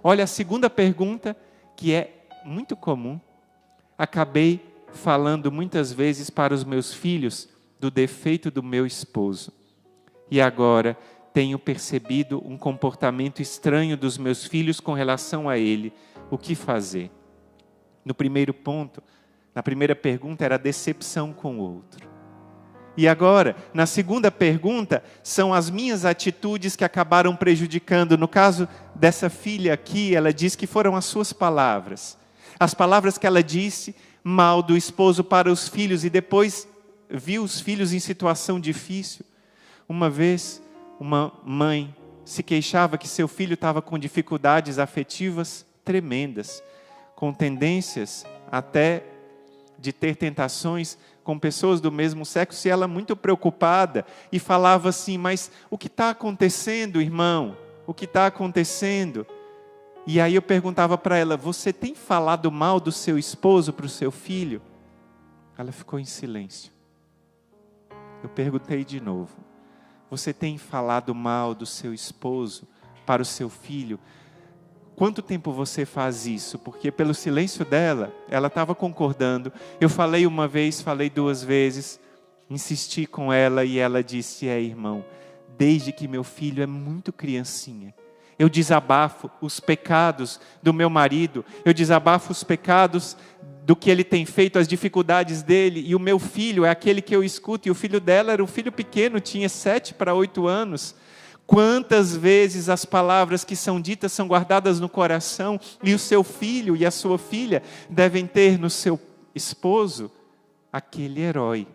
Olha a segunda pergunta, que é muito comum. Acabei falando muitas vezes para os meus filhos do defeito do meu esposo. E agora tenho percebido um comportamento estranho dos meus filhos com relação a ele. O que fazer? No primeiro ponto, na primeira pergunta, era a decepção com o outro. E agora, na segunda pergunta, são as minhas atitudes que acabaram prejudicando. No caso dessa filha aqui, ela diz que foram as suas palavras. As palavras que ela disse mal do esposo para os filhos e depois viu os filhos em situação difícil. Uma vez, uma mãe se queixava que seu filho estava com dificuldades afetivas tremendas, com tendências até de ter tentações com pessoas do mesmo sexo, e ela muito preocupada, e falava assim, mas o que está acontecendo, irmão? O que está acontecendo? E aí eu perguntava para ela, você tem falado mal do seu esposo para o seu filho? Ela ficou em silêncio. Eu perguntei de novo, você tem falado mal do seu esposo para o seu filho? Quanto tempo você faz isso? Porque pelo silêncio dela, ela estava concordando. Eu falei uma vez, falei duas vezes, insisti com ela e ela disse, irmão, desde que meu filho é muito criancinha, eu desabafo os pecados do meu marido, eu desabafo os pecados do que ele tem feito, as dificuldades dele, e o meu filho é aquele que eu escuto, e o filho dela era um filho pequeno, tinha 7 para 8 anos, quantas vezes as palavras que são ditas são guardadas no coração, e o seu filho e a sua filha devem ter no seu esposo aquele herói.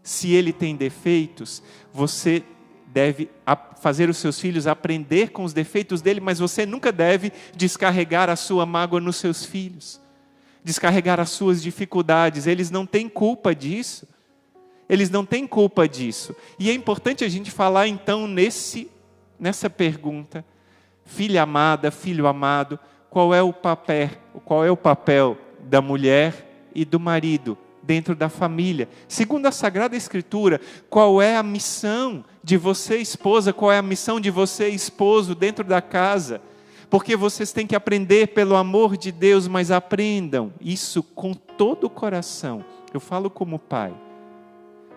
Se ele tem defeitos, você deve fazer os seus filhos aprender com os defeitos dele, mas você nunca deve descarregar a sua mágoa nos seus filhos, descarregar as suas dificuldades. Eles não têm culpa disso. Eles não têm culpa disso. E é importante a gente falar então nessa pergunta, filha amada, filho amado, qual é o papel da mulher e do marido dentro da família? Segundo a Sagrada Escritura, qual é a missão de você, esposa, qual é a missão de você, esposo, dentro da casa? Porque vocês têm que aprender pelo amor de Deus, mas aprendam isso com todo o coração. Eu falo como pai.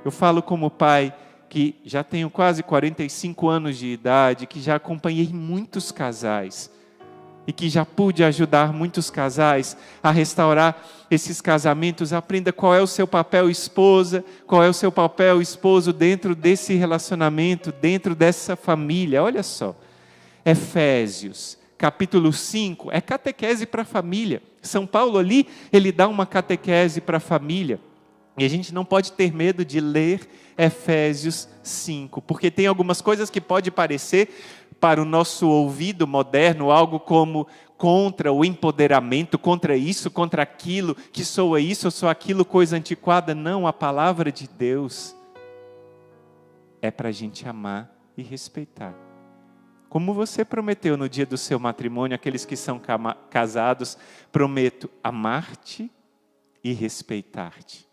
Eu falo como pai que já tenho quase 45 anos de idade, que já acompanhei muitos casais e que já pude ajudar muitos casais a restaurar esses casamentos. Aprenda qual é o seu papel esposa, qual é o seu papel esposo dentro desse relacionamento, dentro dessa família. Olha só, Efésios, capítulo 5, é catequese para a família. São Paulo ali, ele dá uma catequese para a família. E a gente não pode ter medo de ler Efésios 5, porque tem algumas coisas que pode parecer, para o nosso ouvido moderno, algo como contra o empoderamento, contra isso, contra aquilo, que soa isso ou soa aquilo, coisa antiquada. Não, a palavra de Deus é para a gente amar e respeitar. Como você prometeu no dia do seu matrimônio, aqueles que são casados, prometo amar-te e respeitar-te.